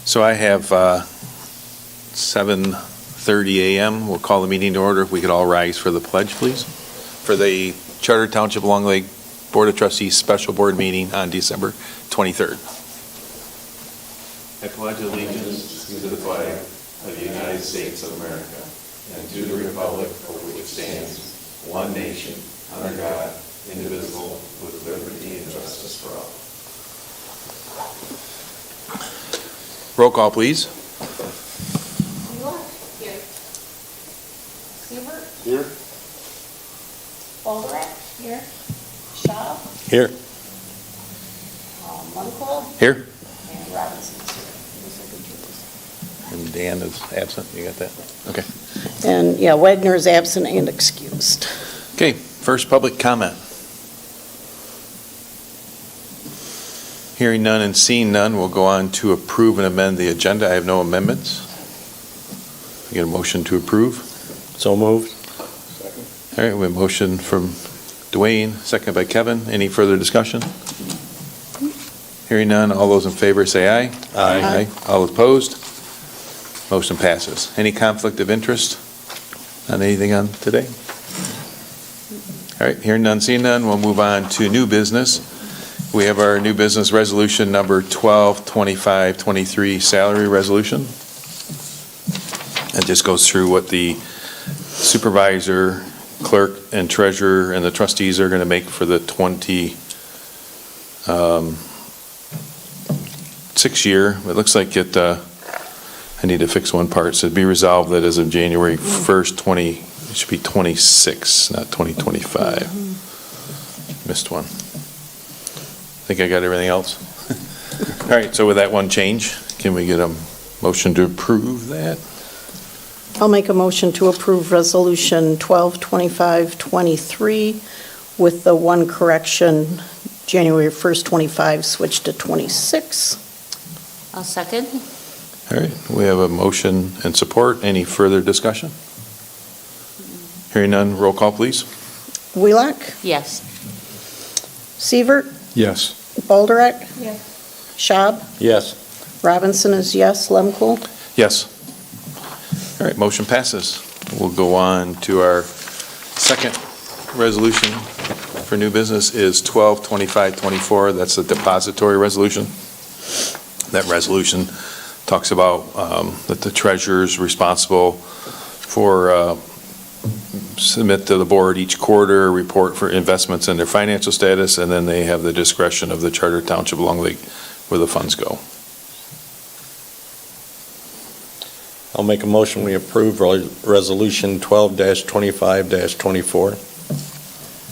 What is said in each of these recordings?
So I have 7:30 a.m. We'll call the meeting to order. If we could all rise for the pledge, please. For the Charter Township Long Lake Board of Trustees Special Board Meeting on December 23rd. I pledge allegiance to the flag of the United States of America and to the republic for which it stands, one nation, under God, indivisible, with liberty and justice for all. Roll call, please. Here. Seaver? Here. Baldwin? Here. Shaw? Here. Lundquist? Here. And Robinson's here. And Dan is absent. You got that? Okay. And, yeah, Wagner is absent and excused. Okay, first public comment. Hearing none and seeing none, we'll go on to approve and amend the agenda. I have no amendments. We get a motion to approve. So moved. All right, we have a motion from Dwayne, second by Kevin. Any further discussion? Hearing none, all those in favor say aye. Aye. All opposed? Motion passes. Any conflict of interest on anything on today? All right, hearing none, seeing none, we'll move on to new business. We have our new business resolution number 122523 salary resolution. It just goes through what the supervisor, clerk, and treasurer and the trustees are going to make for the 26 year. It looks like it, I need to fix one part. So it'd be resolved that as of January 1st, it should be 26, not 2025. Missed one. I think I got everything else. All right, so with that one change, can we get a motion to approve that? I'll make a motion to approve Resolution 122523 with the one correction, January 1st, 25, switch to 26. I'll second. All right, we have a motion and support. Any further discussion? Hearing none, roll call, please. Wheelock? Yes. Sievert? Yes. Balderek? Yes. Schaub? Yes. Robinson is yes. Lemkool? Yes. All right, motion passes. We'll go on to our second resolution for new business is 122524. That's the depository resolution. That resolution talks about that the treasurer is responsible for submit to the board each quarter a report for investments and their financial status, and then they have the discretion of the Charter Township Long Lake where the funds go. I'll make a motion we approve Resolution 12-25-24.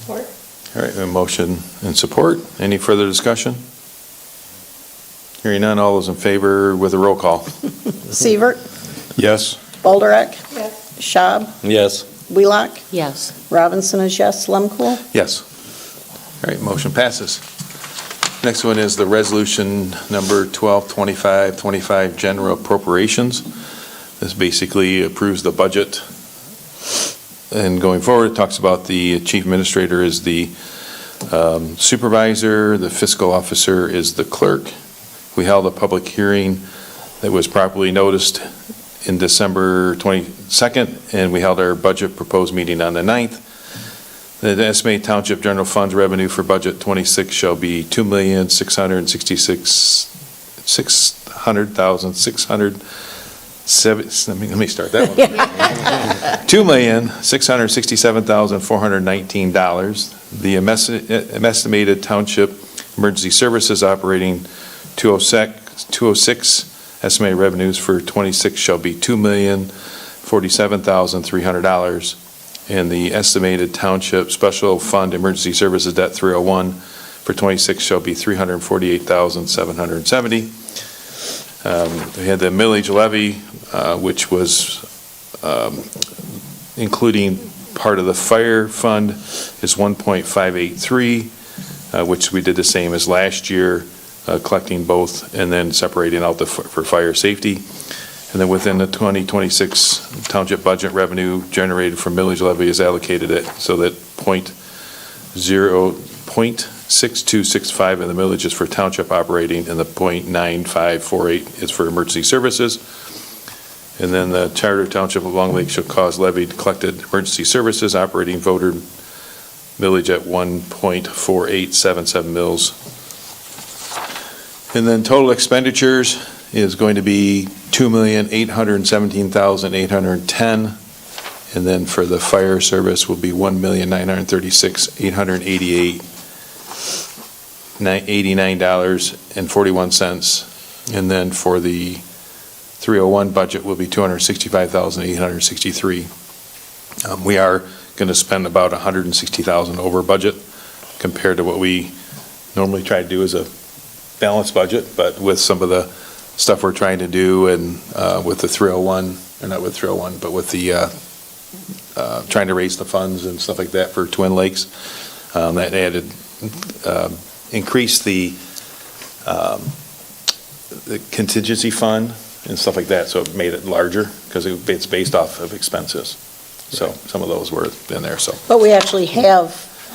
Support. All right, a motion and support. Any further discussion? Hearing none, all those in favor with a roll call. Sievert? Yes. Balderek? Yes. Schaub? Yes. Wheelock? Yes. Robinson is yes. Lemkool? Yes. All right, motion passes. Next one is the resolution number 122525, general appropriations. This basically approves the budget. And going forward, it talks about the chief administrator is the supervisor, the fiscal officer is the clerk. We held a public hearing that was properly noticed in December 22nd, and we held our budget proposed meeting on the 9th. The estimated township general funds revenue for budget 26 shall be $2,667,600. Let me start that one. $2,667,419. The estimated township emergency services operating 206 estimated revenues for 26 shall be $2,047,300. And the estimated township special fund emergency services debt 301 for 26 shall be $348,770. We had the millage levy, which was including part of the fire fund is 1.583, which we did the same as last year, collecting both and then separating out for fire safety. And then within the 2026 township budget, revenue generated from millage levy is allocated so that .6265 in the millage is for township operating and the .9548 is for emergency services. And then the Charter Township of Long Lake shall cause levied collected emergency services operating voter millage at 1.4877 mils. And then total expenditures is going to be $2,817,810. And then for the fire service will be $1,936,889.41. And then for the 301 budget will be $265,863. We are going to spend about $160,000 over budget compared to what we normally try to do as a balanced budget, but with some of the stuff we're trying to do and with the 301, or not with 301, but with the trying to raise the funds and stuff like that for Twin Lakes, that added, increased the contingency fund and stuff like that, so it made it larger because it's based off of expenses. So some of those were in there, so. But we actually have.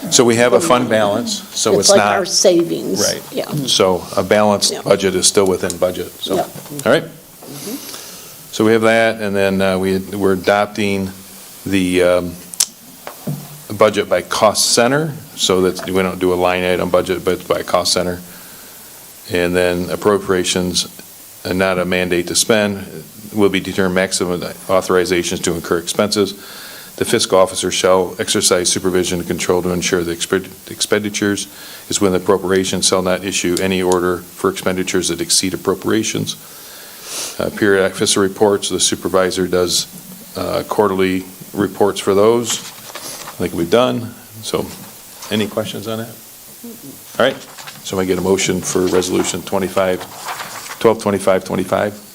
So we have a fund balance, so it's not. It's like our savings. Right. Yeah. So a balanced Yeah. budget is still within budget, so. Yeah. All right. So we have that, and then we're adopting the budget by cost center, so that we don't do a line item budget, but by cost center. And then appropriations, and not a mandate to spend, will be determined maximum authorizations to incur expenses. The fiscal officer shall exercise supervision and control to ensure the expenditures is within appropriations, shall not issue any order for expenditures that exceed appropriations. Periodic fiscal reports, the supervisor does quarterly reports for those, like we've done. So, any questions on that? All right, so I get a motion for resolution 122525.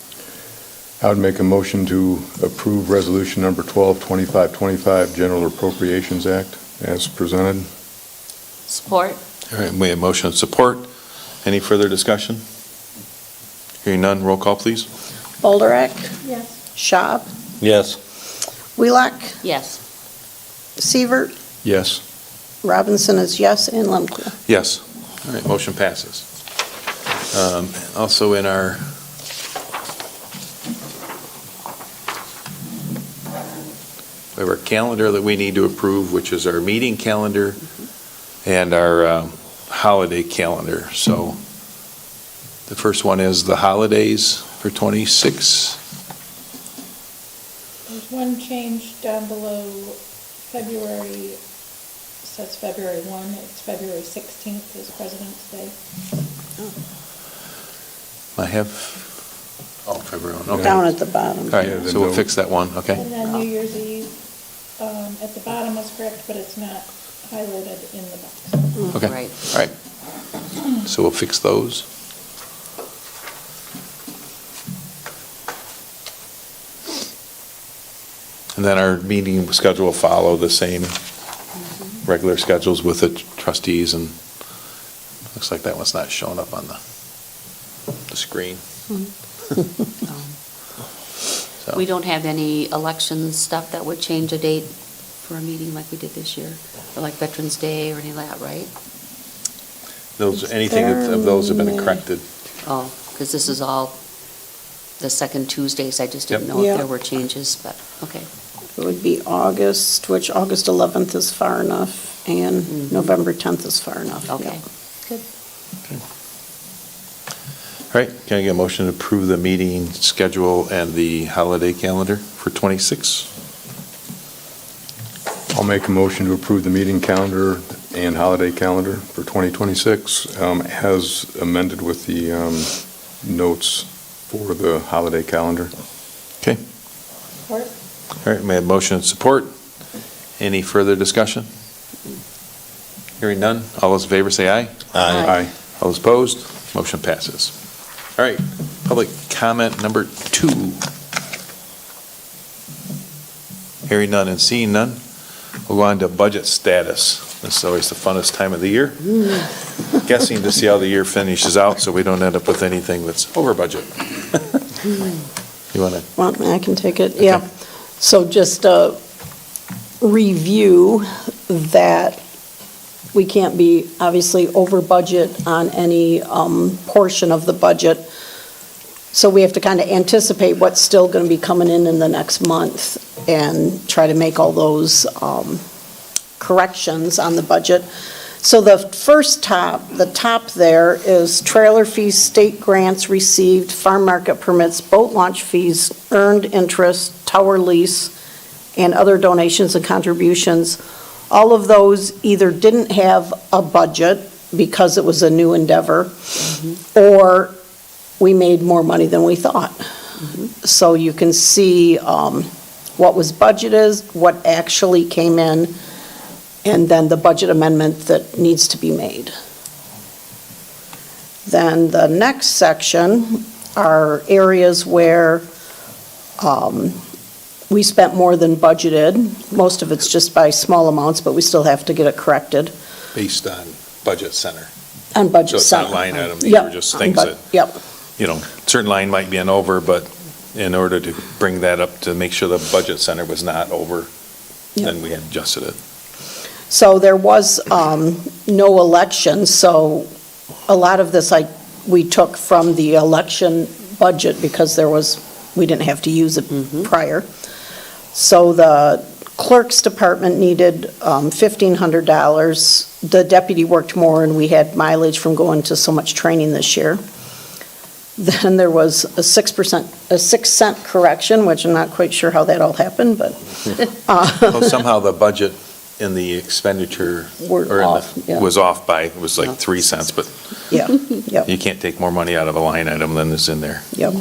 I would make a motion to approve resolution number 122525, General Appropriations Act, as presented. Support. All right, we have motion and support. Any further discussion? Hearing none, roll call, please. Bolderak? Yes. Schaub? Yes. Wheelock? Yes. Sievert? Yes. Robinson is yes, and Lemkool. Yes. All right, motion passes. Also in our we have our calendar that we need to approve, which is our meeting calendar and our holiday calendar. So the first one is the holidays for 26. There's one change down below February, says February 1, it's February 16th is President's Day. I have, February 1, okay. Down at the bottom. All right, Yeah, so we'll the fix that one, okay? And then New Year's Eve, at the bottom was correct, but it's not highlighted in the box. Okay. Right. All right. So we'll fix those. And then our meeting schedule will follow the same regular schedules with the trustees, and looks like that one's not showing up on the screen. So- We don't have any election stuff that would change a date for a meeting like we did this year, or like Veterans Day or any of that, right? Anything of those have been corrected. Oh, because this is all the second Tuesdays. I just didn't Yep. know if Yeah. there were changes, but, okay. It would be August, which August 11th is far enough, and November 10th is far enough. Okay, good. All right, can I get a motion to approve the meeting schedule and the holiday calendar for 26? I'll make a motion to approve the meeting calendar and holiday calendar for 2026 as amended with the notes for the holiday calendar. Okay, Support? all right, may I have motion and support? Any further discussion? Hearing none, all those in favor say aye. Aye. All those opposed, motion passes. All right, public comment number 2. Hearing none and seeing none, we'll go on to budget status. This is always the funnest time of the year. Guessing to see how the year finishes out, so we don't end up with anything that's over budget. You want to? Well, I can take it, yeah. So just a review that we can't be obviously over budget on any portion of the budget. So we have to kind of anticipate what's still going to be coming in the next month and try to make all those corrections on the budget. So the top there is trailer fees, state grants received, farm market permits, boat launch fees, earned interest, tower lease, and other donations and contributions. All of those either didn't have a budget because it was a new endeavor, or we made more money than we thought. So you can see what was budgeted, what actually came in, and then the budget amendment that needs to be made. Then the next section are areas where we spent more than budgeted. Most of it's just by small amounts, but we still have to get it corrected Based on budget center. on budget. So it's not center. line item, these Yep, are just on things bud- that, Yep, you know, certain line might be an over, but in order to bring that up to make sure the budget center was not over, then we had adjusted it. so there was no election, so a lot of this we took from the election budget because we didn't have to use it prior. So the clerk's department needed $1,500. The deputy worked more, and we had mileage from going to so much training this year. Then there was a 6-cent correction, which I'm not quite sure how that all happened, but Well, somehow the budget in the expenditure Were off, yeah. was off by, it was like 3 cents, but yeah, yep. you can't take more money out of a line item than is in there. Yep.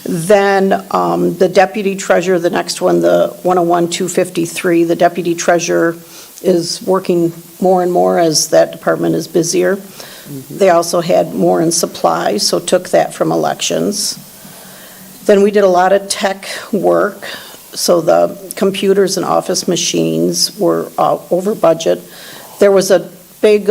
Then the deputy treasurer, the next one, the 101-253, the deputy treasurer is working more and more as that department is busier. They also had more in supplies, so took that from elections. Then we did a lot of tech work, so the computers and office machines were over budget. There was a big,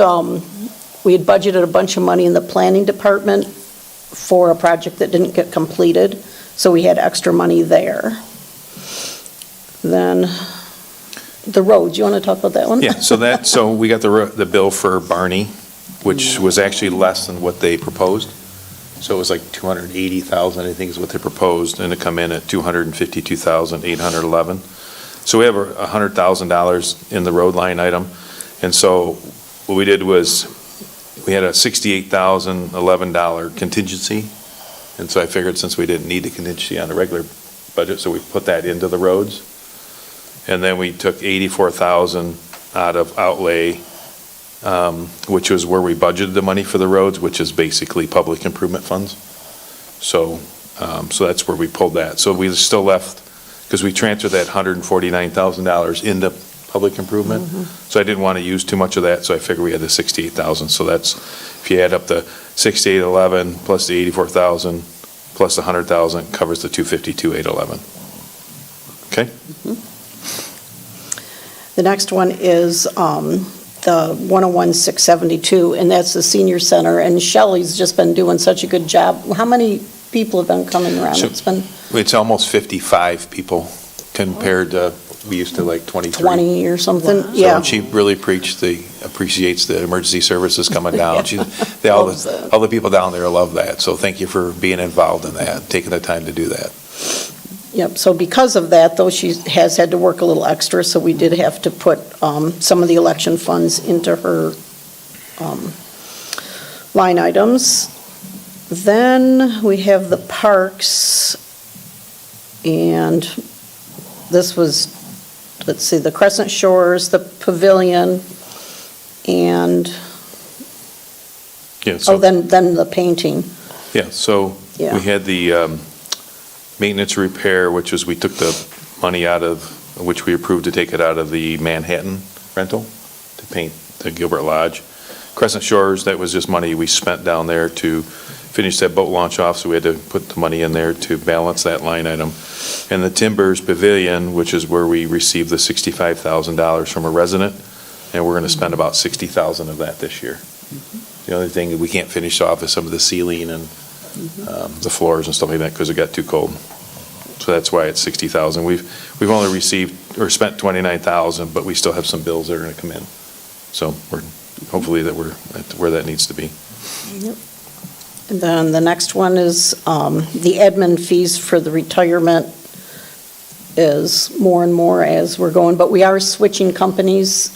we had budgeted a bunch of money in the planning department for a project that didn't get completed, so we had extra money there. Then the roads, you want to talk about that one? Yeah, so we got the bill for Barney, which was actually less than what they proposed. So it was like 280,000, I think is what they proposed, and it come in at 252,811. So we have $100,000 in the road line item. And so what we did was, we had a $68,011 contingency. And so I figured since we didn't need the contingency on the regular budget, so we put that into the roads. And then we took 84,000 out of outlay, which was where we budgeted the money for the roads, which is basically public improvement funds. So that's where we pulled that. So we still left, because we transferred that $149,000 into public improvement. So I didn't want to use too much of that, so I figured we had the 68,000. So that's, if you add up the 6811 plus the 84,000 plus the 100,000, covers the 252,811. Okay. The next one is the 101-672, and that's the senior center, and Shelley's just been doing such a good job. How many people have been coming around? So- It's been It's almost 55 people compared to, we used to like 23. 20 or something, So yeah. she really appreciates the emergency services coming down. Loves that. All the people down there love that, so thank you for being involved in that, taking the time to do that. Yep, so because of that, though, she has had to work a little extra, so we did have to put some of the election funds into her line items. Then we have the parks, and this was, let's see, the Crescent Shores, the pavilion, and, Yeah, so, then the painting. yeah, so Yeah. we had the maintenance repair, which is, we took the money out of, which we approved to take it out of the Manhattan rental to paint the Gilbert Lodge. Crescent Shores, that was just money we spent down there to finish that boat launch off, so we had to put the money in there to balance that line item. And the Timbers Pavilion, which is where we received the $65,000 from a resident, and we're going to spend about $60,000 of that this year. The only thing that we can't finish off is some of the ceiling and the floors and stuff like that because it got too cold. So that's why it's $60,000. We've only received or spent $29,000, but we still have some bills that are going to come in. So hopefully we're at where that needs to be. Yep. And then the next one is the admin fees for the retirement is more and more as we're going, but we are switching companies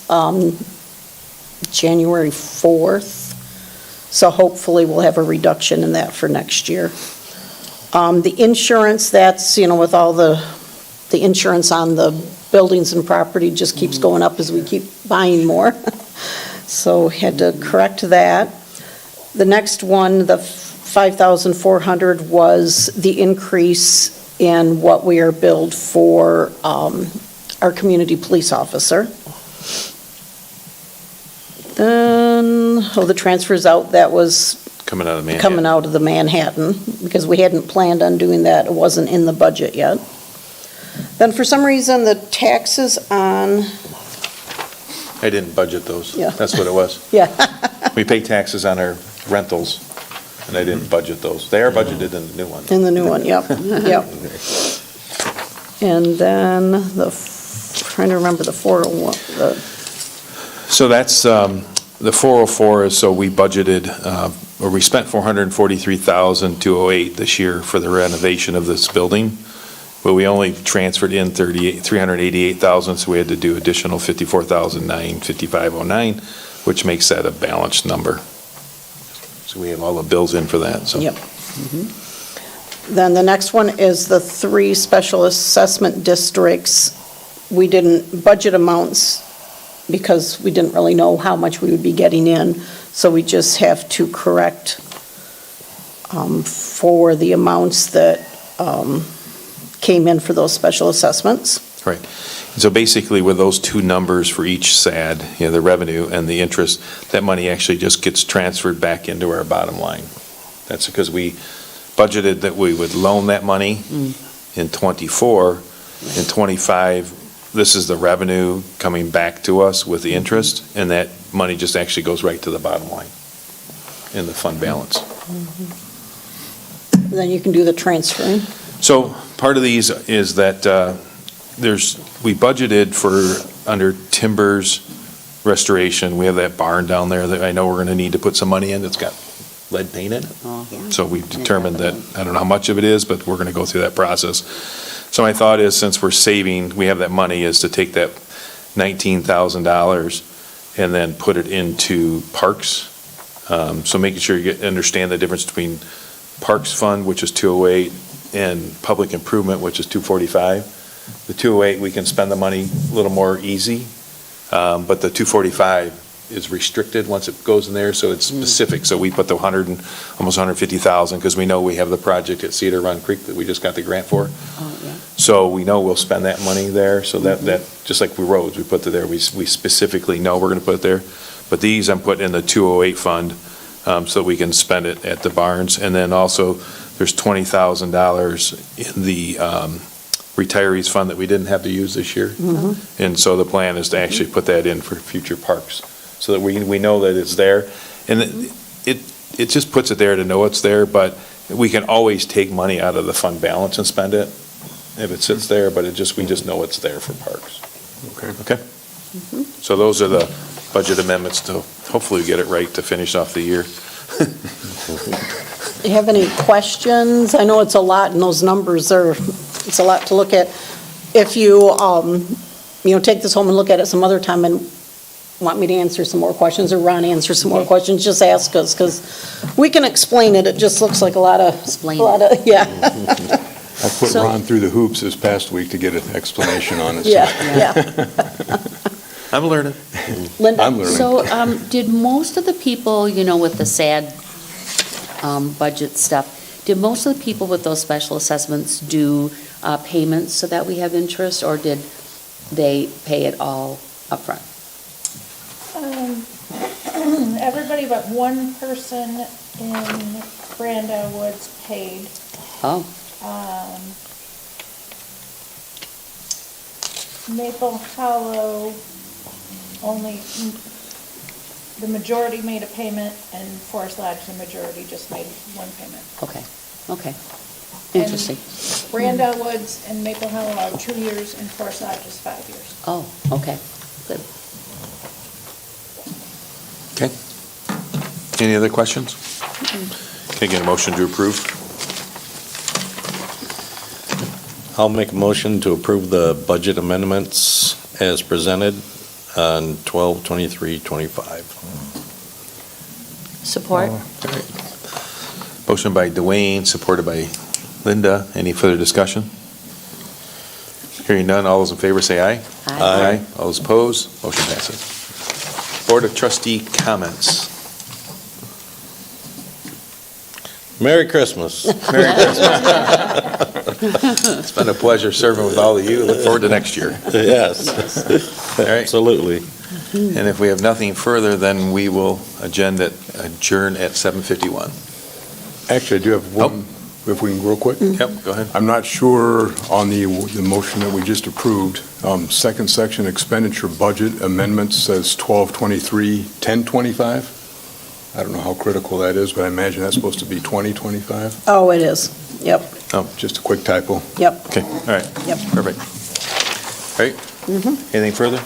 January 4th, so hopefully we'll have a reduction in that for next year. The insurance, that's, with all the insurance on the buildings and property just keeps going up as we keep buying more. So had to correct that. The next one, the 5,400, was the increase in what we are billed for our community police officer. Then, the transfers out, that was Coming out of Manhattan. coming out of the Manhattan, because we hadn't planned on doing that. It wasn't in the budget yet. Then for some reason, the taxes on, I didn't budget those. Yeah. That's what it was. yeah, We pay taxes on our rentals, and I didn't budget those. They are budgeted in the new one. in the new one, yep, yep. And then trying to remember the 401, So that's, the 404 is, so we budgeted, or we spent $443,208 this year for the renovation of this building, but we only transferred in $388,000, so we had to do additional $54,955.09, which makes that a balanced number. So we have all the bills in for that, so. yep. Then the next one is the 3 special assessment districts. We didn't budget amounts because we didn't really know how much we would be getting in, so we just have to correct for the amounts that came in for those special assessments. Right. And so basically with those two numbers for each SAD, the revenue and the interest, that money actually just gets transferred back into our bottom line. That's because we budgeted that we would loan that money in '24. In '25, this is the revenue coming back to us with the interest, and that money just actually goes right to the bottom line in the fund balance. Then you can do the transferring. So part of these is that we budgeted for, under Timbers restoration, we have that barn down there that I know we're going to need to put some money in. It's got lead paint in it. So we've determined that, I don't know how much of it is, but we're going to go through that process. So my thought is, since we're saving, we have that money, is to take that $19,000 and then put it into parks. So making sure you understand the difference between Parks Fund, which is 208, and Public Improvement, which is 245. The 208, we can spend the money a little more easy, but the 245 is restricted once it goes in there, so it's specific. So we put the almost 150,000, because we know we have the project at Cedar Run Creek that we just got the grant for. So we know we'll spend that money there, so that just like with roads, we put it there, we specifically know we're going to put it there. But these I'm putting in the 208 fund, so we can spend it at the barns. And then also, there's $20,000 in the retirees fund that we didn't have to use this year. And so the plan is to actually put that in for future parks, so that we know that it's there. And it just puts it there to know it's there, but we can always take money out of the fund balance and spend it if it sits there, but we just know it's there for parks. Okay. Okay? So those are the budget amendments to hopefully get it right to finish off the year. Do you have any questions? I know it's a lot, and those numbers it's a lot to look at. If you, take this home and look at it some other time and want me to answer some more questions, or Ron answer some more questions, just ask us, because we can explain it. It just looks like a lot of, Explain yeah, I put So- Ron through the hoops this past week to get an explanation on it. so yeah. I'm learning. Linda? I'm learning. So, did most of the people, with the sad budget stuff, did most of the people with those special assessments do payments so that we have interest, or did they pay it all upfront? Everybody but one person in Brando Woods paid. Oh, Maple Hollow, only, the majority made a payment, and Forest Lodge, the majority just made one payment. okay. Interesting. Brando Woods and Maple Hollow are 2 years, and Forest Lodge is 5 years. Oh, okay, good. Okay. Any other questions? Can I get a motion to approve? I'll make a motion to approve the budget amendments as presented on 12/23/25. Support? Motion by Dwayne, supported by Linda. Any further discussion? Hearing none, all those in favor say aye. Aye. All those opposed, motion passes. Board of Trustee comments. Merry Christmas. Merry Christmas. It's been a pleasure serving with all of you. Look forward to next year. Yes, All right. absolutely. And if we have nothing further, then we will adjourn at 7:51. Actually, I do have one, if we can real quick. Yep, go ahead. I'm not sure on the motion that we just approved. Second section expenditure budget amendment says 12/23/10/25. I don't know how critical that is, but I imagine that's supposed to be 2025. Oh, it is. Yep, Just a quick typo. yep, Okay, all right. yep. Perfect. All right. Anything further?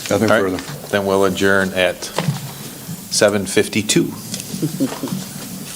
Nothing All right. further. Then we'll adjourn at 7:52.